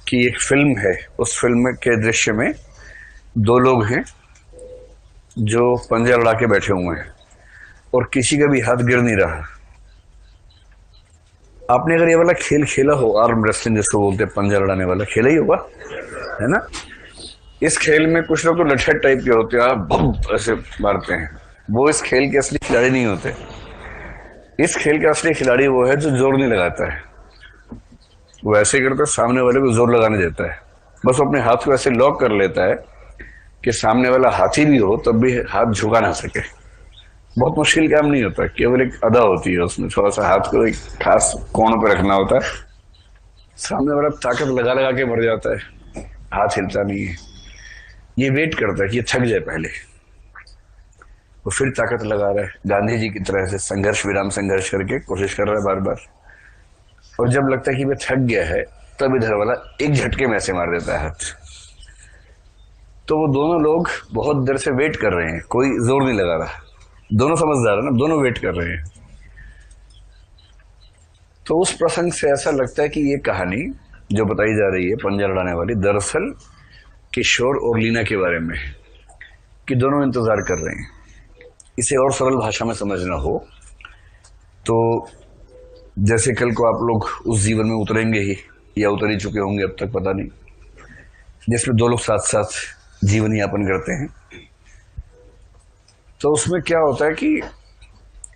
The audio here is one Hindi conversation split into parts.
कि एक फिल्म है, उस फिल्म के दृश्य में दो लोग हैं जो पंजा लड़ा के बैठे हुए हैं और किसी का भी हाथ गिर नहीं रहा। आपने अगर ये वाला खेल खेला हो, आर्म रेसलिंग जिसको बोलते हैं, पंजा लड़ाने वाला खेला ही होगा, है ना। इस खेल में कुछ लोग तो लठेट टाइप के होते हैं, भम ऐसे मारते हैं। वो इस खेल के असली खिलाड़ी नहीं होते। इस खेल का असली खिलाड़ी वो है जो जोर नहीं लगाता है। वो ऐसे करता है, सामने वाले को जोर लगाने देता है। बस वो अपने हाथ को ऐसे लॉक कर लेता है कि सामने वाला हाथी भी हो तब भी हाथ झुका ना सके। बहुत मुश्किल काम नहीं होता, केवल एक अदा होती है, उसमें थोड़ा सा हाथ को एक खास कोण पे रखना होता है। सामने वाला ताकत लगा लगा के मर जाता है, हाथ हिलता नहीं है। ये वेट करता है कि ये थक जाए पहले, वो फिर ताकत लगा रहा है। गांधी जी की तरह से संघर्ष विराम संघर्ष करके कोशिश कर रहा है बार बार। और जब लगता है कि वह थक गया है, तब इधर वाला एक झटके में ऐसे मार देता है हाथ। तो वो दोनों लोग बहुत देर से वेट कर रहे हैं, कोई जोर नहीं लगा रहा। दोनों समझदार है ना, दोनों वेट कर रहे हैं। तो उस प्रसंग से ऐसा लगता है कि ये कहानी जो बताई जा रही है पंजा लड़ाने वाली, दरअसल किशोर और लीना के बारे में, कि दोनों इंतजार कर रहे हैं। इसे और सरल भाषा में समझना हो तो जैसे कल को आप लोग उस जीवन में उतरेंगे ही, या उतर ही चुके होंगे अब तक, पता नहीं, जिसमें दो लोग साथ साथ जीवन यापन करते हैं। तो उसमें क्या होता है कि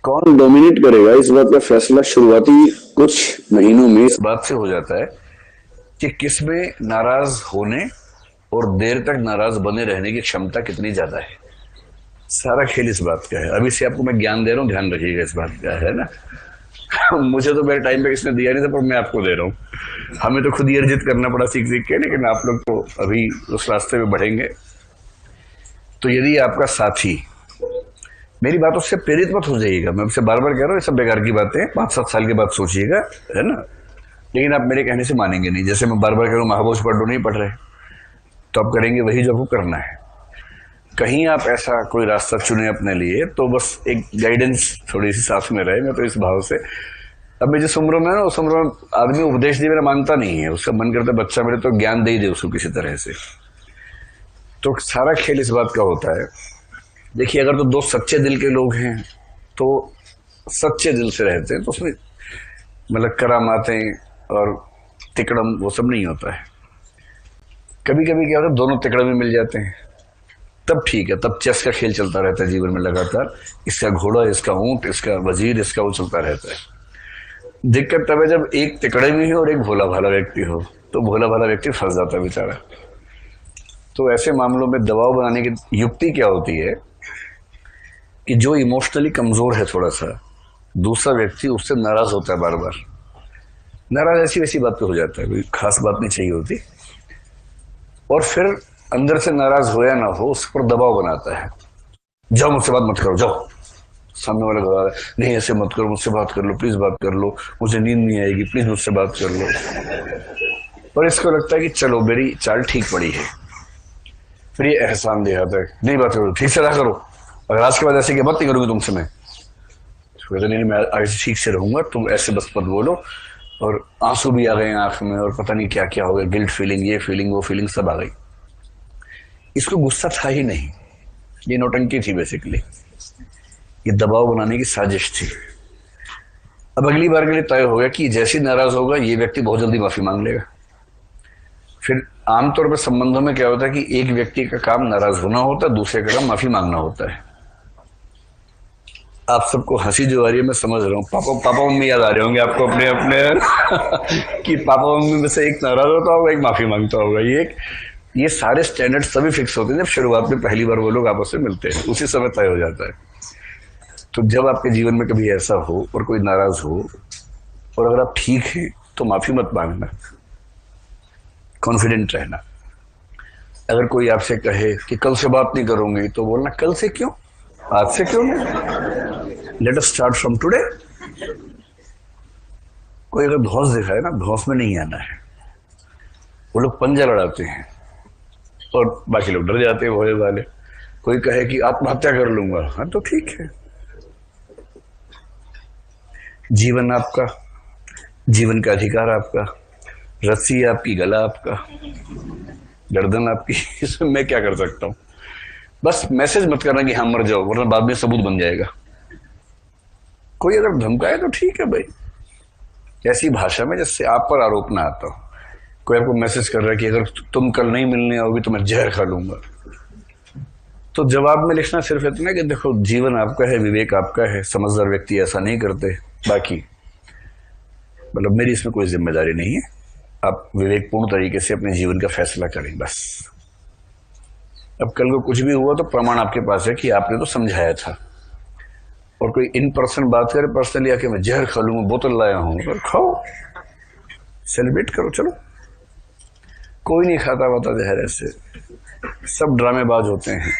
कौन डोमिनेट करेगा, इस बात का फैसला शुरुआती कुछ महीनों में इस बात से हो जाता है कि किसमें नाराज होने और देर तक नाराज बने रहने की क्षमता कितनी ज्यादा है। सारा खेल इस बात का है। अभी से आपको मैं ज्ञान दे रहा हूँ, ध्यान रखिएगा इस बात का, है ना। मुझे तो मेरे टाइम पे किसने दिया नहीं था, पर मैं आपको दे रहा हूँ। हमें तो खुद ही अर्जित करना पड़ा सीख सीख के, लेकिन आप लोग तो अभी उस रास्ते में बढ़ेंगे। तो यदि आपका साथी, मेरी बातों से प्रेरित मत हो जाइएगा, मैं आपसे बार बार कह रहा हूँ, ये सब बेकार की बातें 5-7 साल के बाद सोचिएगा, है ना। लेकिन आप मेरे कहने से मानेंगे नहीं। जैसे मैं बार बार कह रहा हूँ महाभोज पढ़ लो, नहीं पढ़ रहे, तो आप करेंगे वही जो आपको करना है। कहीं आप ऐसा कोई रास्ता चुने अपने लिए, तो बस एक गाइडेंस थोड़ी सी साथ में रहे। मैं तो इस भाव से, अब मैं जिस उम्र में ना, उस उम्र में आदमी उपदेश दे मेरा मानता नहीं है, उसका मन करता है बच्चा मेरे तो ज्ञान दे ही दे उसको किसी तरह से। तो सारा खेल इस बात का होता है। देखिए, अगर तो दो सच्चे दिल के लोग हैं तो सच्चे दिल से रहते हैं, तो उसमें मतलब करामातें और तिकड़म वो सब नहीं होता है। कभी कभी क्या होता है, दोनों तिकड़म में मिल जाते हैं, तब ठीक है, तब चेस का खेल चलता रहता है जीवन में लगातार। इसका घोड़ा, इसका ऊंट, इसका वजीर, इसका वो चलता रहता है। दिक्कत तब है जब एक तिकड़े में हो और एक भोला भाला व्यक्ति हो, तो भोला भाला व्यक्ति फंस जाता है बेचारा। तो ऐसे मामलों में दबाव बनाने की युक्ति क्या होती है कि जो इमोशनली कमजोर है थोड़ा सा, दूसरा व्यक्ति उससे नाराज होता है बार बार। नाराज ऐसी वैसी बात पे हो जाता है, कोई खास बात नहीं चाहिए होती, और फिर अंदर से नाराज हो या ना हो, उस पर दबाव बनाता है। जाओ मुझसे बात मत करो, जाओ। सामने वाला कह रहा है नहीं ऐसे मत करो, मुझसे बात कर लो, प्लीज बात कर लो, मुझे नींद नहीं आएगी, प्लीज मुझसे बात कर लो। और इसको लगता है कि चलो मेरी चाल ठीक पड़ी है। फिर ये एहसान दे आता है, नहीं बात करो, ठीक से रहा करो, अगर आज के बाद ऐसे की बात नहीं करूंगी तुमसे मैं। तो नहीं, मैं आगे से ठीक से रहूंगा, तुम ऐसे बस मत बोलो। और आंसू भी आ गए आंख में, और पता नहीं क्या क्या हो गया, गिल्ट फीलिंग, ये फीलिंग, वो फीलिंग सब आ गई। इसको गुस्सा था ही नहीं, ये नौटंकी थी बेसिकली, ये दबाव बनाने की साजिश थी। अब अगली बार के लिए तय हो गया कि जैसे नाराज होगा ये व्यक्ति बहुत जल्दी माफी मांग लेगा। फिर आमतौर पर संबंधों में क्या होता है कि एक व्यक्ति का काम नाराज होना होता है, दूसरे का काम माफी मांगना होता है। आप सबको हंसी जो आ रही है मैं समझ रहा हूँ, पापा पापा मम्मी याद आ रहे होंगे आपको अपने अपने कि पापा मम्मी में से एक नाराज होता होगा, एक माफी मांगता होगा। ये सारे स्टैंडर्ड सभी फिक्स होते हैं जब शुरुआत में पहली बार वो लोग आपस में मिलते हैं, उसी समय तय हो जाता है। तो जब आपके जीवन में कभी ऐसा हो और कोई नाराज हो, और अगर आप ठीक हैं, तो माफी मत मांगना, कॉन्फिडेंट रहना। अगर कोई आपसे कहे कि कल से बात नहीं करूंगी, तो बोलना कल से क्यों, आज से क्यों नहीं, let us start from today. कोई अगर धौंस दिखाए ना, धौंस में नहीं आना है। वो लोग पंजा लड़ाते हैं और बाकी लोग डर जाते हैं, भोले वाले। कोई कहे कि आत्महत्या कर लूंगा, हाँ तो ठीक है। जीवन आपका, जीवन का अधिकार आपका, रस्सी आपकी, गला आपका, गर्दन आपकी, इसमें मैं क्या कर सकता हूँ। बस मैसेज मत करना कि हाँ मर जाओ, वरना बाद में सबूत बन जाएगा। कोई अगर धमकाए तो ठीक है भाई, ऐसी भाषा में जिससे आप पर आरोप ना आता हो। कोई आपको मैसेज कर रहा है कि अगर तुम कल नहीं मिलने आओगे तो मैं जहर खा लूंगा, तो जवाब में लिखना सिर्फ इतना कि देखो जीवन आपका है, विवेक आपका है, समझदार व्यक्ति ऐसा नहीं करते, बाकी मतलब मेरी इसमें कोई जिम्मेदारी नहीं है। आप विवेकपूर्ण तरीके से अपने जीवन का फैसला करें बस। अब कल को कुछ भी हुआ तो प्रमाण आपके पास है कि आपने तो समझाया था। और कोई इन पर्सन बात करे पर्सनली आके मैं जहर खा लूंगा, बोतल लाया हूं, तो खाओ, सेलिब्रेट करो, चलो। कोई नहीं खाता वाता जहर ऐसे, सब ड्रामेबाज होते हैं,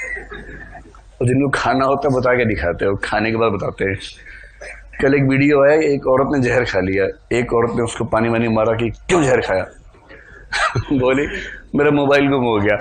और जिनको खाना होता है बता के दिखाते हैं, और खाने के बाद बताते हैं। कल एक वीडियो आया, एक औरत ने जहर खा लिया, एक औरत ने उसको पानी वानी मारा कि क्यों जहर खाया बोली मेरा मोबाइल गुम हो गया